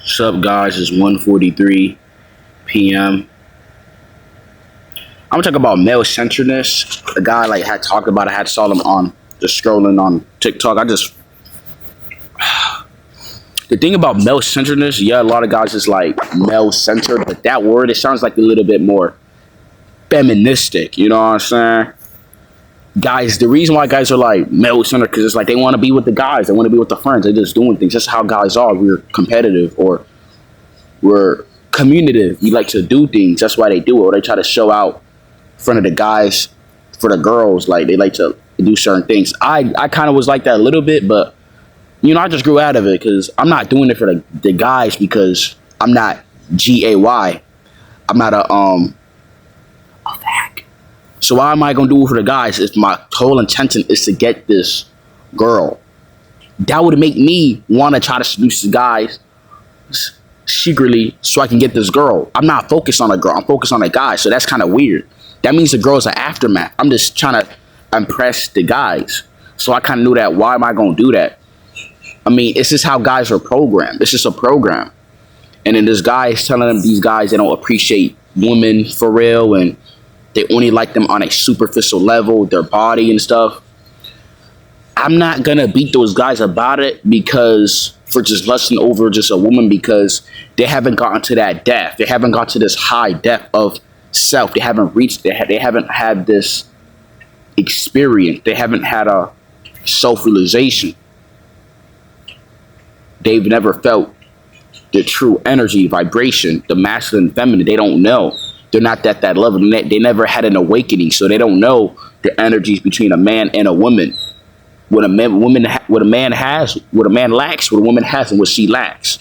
What's up, guys? It's 1:43 p.m. I'm gonna talk about male centeredness. The guy like had talked about it. I had saw him on just scrolling on TikTok. The thing about male centeredness, yeah, a lot of guys is like male centered, but that word it sounds like a little bit more feministic. You know what I'm saying? Guys, the reason why guys are like male centered because it's like they want to be with the guys, they want to be with the friends, they're just doing things. That's how guys are. We're competitive or we're communicative. We like to do things. That's why they do it. Or they try to show out in front of the guys for the girls. Like they like to do certain things. I kind of was like that a little bit, but I just grew out of it because I'm not doing it for the guys because I'm not GAY. I'm not a hack. So why am I gonna do it for the guys if my whole intention is to get this girl? That would make me want to try to seduce the guys secretly so I can get this girl. I'm not focused on a girl. I'm focused on a guy. So that's kind of weird. That means the girl's an aftermath. I'm just trying to impress the guys. So I kind of knew that. Why am I going to do that? I mean, it's just how guys are programmed. It's just a program. And then this guy is telling them these guys they don't appreciate women for real and they only like them on a superficial level, their body and stuff. I'm not going to beat those guys about it because for just lusting over just a woman because they haven't gotten to that depth. They haven't got to this high depth of self. They haven't reached, they haven't had this experience. They haven't had a self-realization. They've never felt the true energy, vibration, the masculine, feminine. They don't know. They're not at that level. They never had an awakening, so they don't know the energies between a man and a woman. What a man has, what a man lacks, what a woman has, and what she lacks.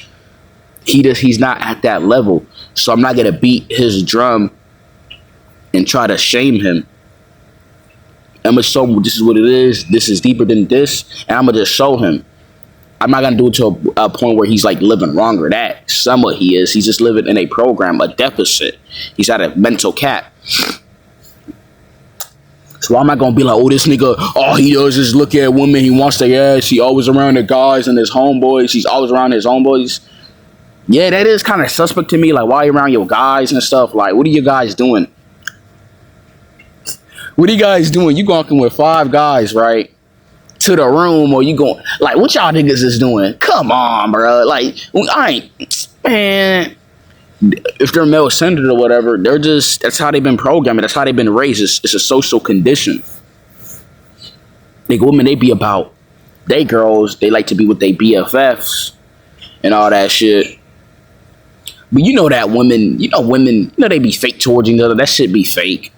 He's not at that level. So I'm not gonna beat his drum and try to shame him. I'm gonna show him this is what it is. This is deeper than this, and I'm gonna just show him. I'm not gonna do it to a point where he's like living wrong or that. Somewhat he is. He's just living in a program, a deficit. He's at a mental cap. So why am I gonna be like, oh, this nigga, all he does is look at women, he wants their ass, he always around the guys and his homeboys, he's always around his homeboys. Yeah, that is kind of suspect to me. Like, why are you around your guys and stuff? Like, what are you guys doing? What are you guys doing? You going with 5 guys, right? To the room, or you going, like, what y'all niggas is doing? Come on, bro. Like, man. If they're male centered or whatever, that's how they've been programmed. That's how they've been raised. It's a social condition. Like women, they be about they girls, they like to be with their BFFs and all that shit. But that women, they be fake towards each other. That shit be fake.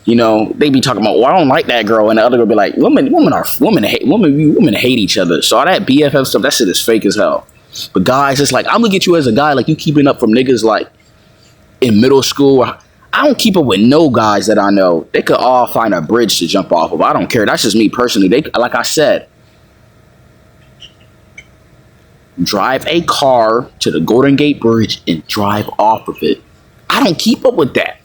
They be talking about, I don't like that girl, and the other girl be like, women hate each other. So all that BFF stuff, that shit is fake as hell. But guys, it's like, I'm gonna get you as a guy, like you keeping up from niggas like in middle school. I don't keep up with no guys that I know. They could all find a bridge to jump off of. I don't care. That's just me personally. Like I said, drive a car to the Golden Gate Bridge and drive off of it. I don't keep up with that.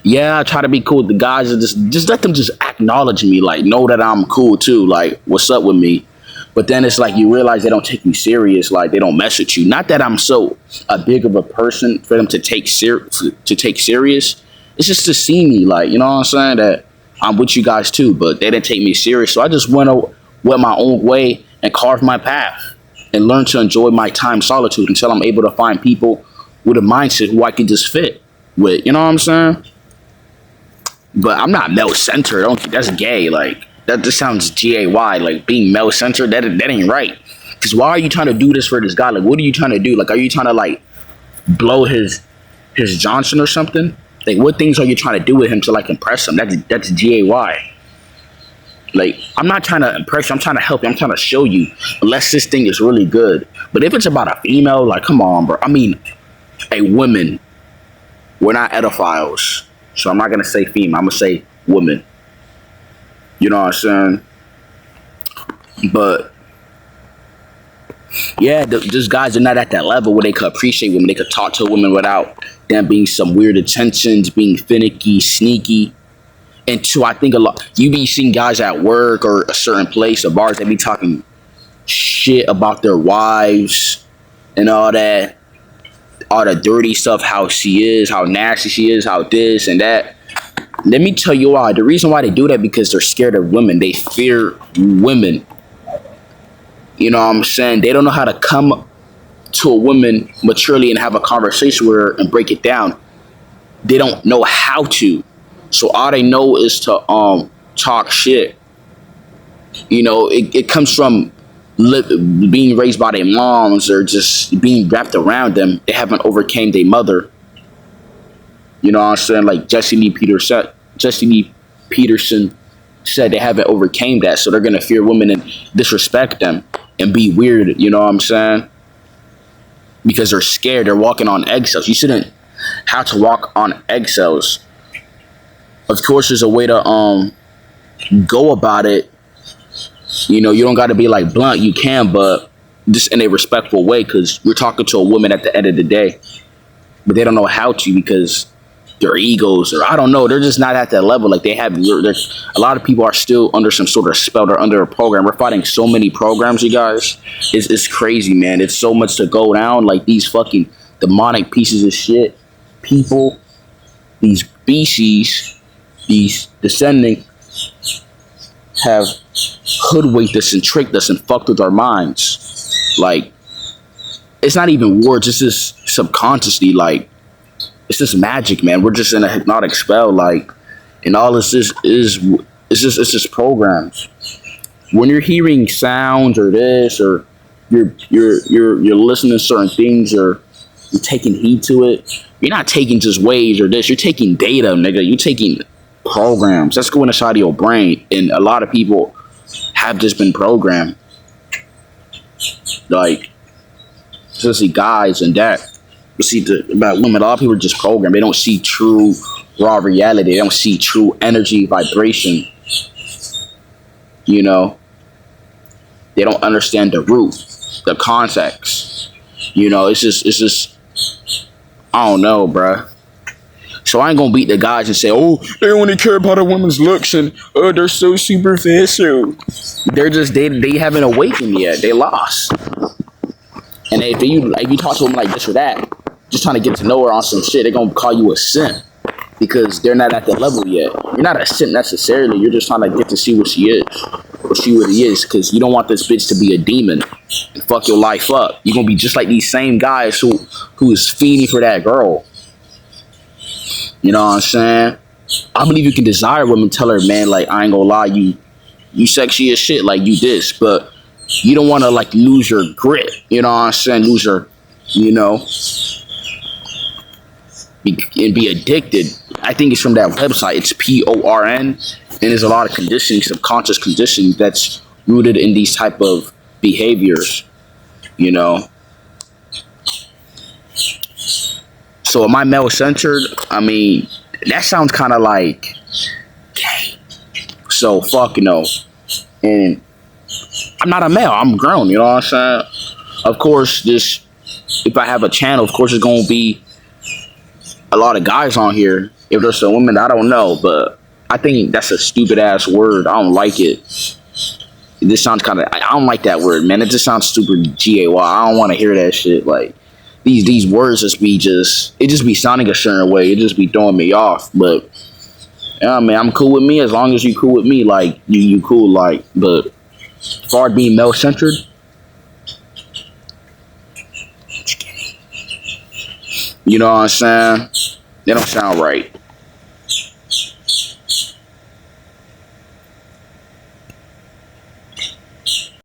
Yeah, I try to be cool with the guys and just let them just acknowledge me, like know that I'm cool too. Like, what's up with me? But then it's like you realize they don't take you serious, like they don't mess with you. Not that I'm so big of a person for them to take serious. It's just to see me, like, you know what I'm saying, that I'm with you guys too, but they didn't take me serious. So I just went my own way and carved my path and learned to enjoy my time solitude until I'm able to find people with a mindset who I can just fit with. You know what I'm saying? But I'm not male centered. I don't think that's gay. Like, that just sounds GAY, like being male centered. That ain't right. Because why are you trying to do this for this guy? Like, what are you trying to do? Like, are you trying to like blow his Johnson or something? Like, what things are you trying to do with him to like impress him? That's GAY. Like, I'm not trying to impress you. I'm trying to help you. I'm trying to show you. Unless this thing is really good. But if it's about a female, like, come on, bro. I mean, a woman. We're not edophiles. So I'm not gonna say female. I'm gonna say woman. You know what I'm saying? But yeah, these guys are not at that level where they could appreciate women. They could talk to a woman without them being some weird intentions, being finicky, sneaky. And two, I think a lot you be seeing guys at work or a certain place or bars that be talking shit about their wives and all the dirty stuff, how she is, how nasty she is, how this and that. Let me tell you why. The reason why they do that because they're scared of women. They fear women. You know what I'm saying? They don't know how to come to a woman maturely and have a conversation with her and break it down. They don't know how to. So all they know is to talk shit. You know, it comes from being raised by their moms or just being wrapped around them. They haven't overcame their mother. You know what I'm saying? Like Jesse Lee Peterson said they haven't overcame that, so they're gonna fear women and disrespect them and be weird. You know what I'm saying? Because they're scared. They're walking on eggshells. You shouldn't have to walk on eggshells. Of course, there's a way to go about it. You know, you don't got to be like blunt. You can, but just in a respectful way, because you're talking to a woman at the end of the day. But they don't know how to because their egos, or I don't know, they're just not at that level. Like a lot of people are still under some sort of spell. They're under a program. We're fighting so many programs, you guys. It's crazy, man. It's so much to go down. Like these fucking demonic pieces of shit, people, these species, these descending have hoodwinked us and tricked us and fucked with our minds. Like, it's not even words, it's just subconsciously, like, it's just magic, man. We're just in a hypnotic spell, like, and all this is it's just programs. When you're hearing sounds or this, or you're listening to certain things, or you're taking heed to it, you're not taking just waves or this, you're taking data, nigga. You're taking programs that's going inside of your brain, and a lot of people have just been programmed, like especially guys and that. You see about women, a lot of people are just programmed. They don't see true raw reality. They don't see true energy vibration. You know, they don't understand the root, the context. You know, it's just I don't know, bruh. So I ain't gonna beat the guys and say, oh, they only care about a woman's looks and they're so superficial. They're just they haven't awakened yet. They lost. And if you talk to them like this or that, just trying to get to know her on some shit, they're gonna call you a simp because they're not at that level yet. You're not a simp necessarily. You're just trying to get to see what she is, or see what he is, because you don't want this bitch to be a demon and fuck your life up. You're gonna be just like these same guys who is fiending for that girl. You know what I'm saying? I believe you can desire women, tell her, man, like, I ain't gonna lie, you sexy as shit, like you this, but you don't want to like lose your grit. You know what I'm saying? Lose your, you know, and be addicted. I think it's from that website. It's PORN, and there's a lot of conditioning, subconscious conditioning that's rooted in these type of behaviors. You know. So am I male centered? I mean, that sounds kind of like gay. So fuck no. And I'm not a male. I'm grown. You know what I'm saying? Of course, if I have a channel, of course, it's gonna be a lot of guys on here. If there's a woman, I don't know, but I think that's a stupid ass word. I don't like it. This sounds kind of. I don't like that word, man. It just sounds super gay. I don't want to hear that shit. Like these words just be sounding a certain way. It just be throwing me off. But yeah, man, I'm cool with me as long as you cool with me. Like you cool. Like, but as far as being male centered, you know what I'm saying? They don't sound right.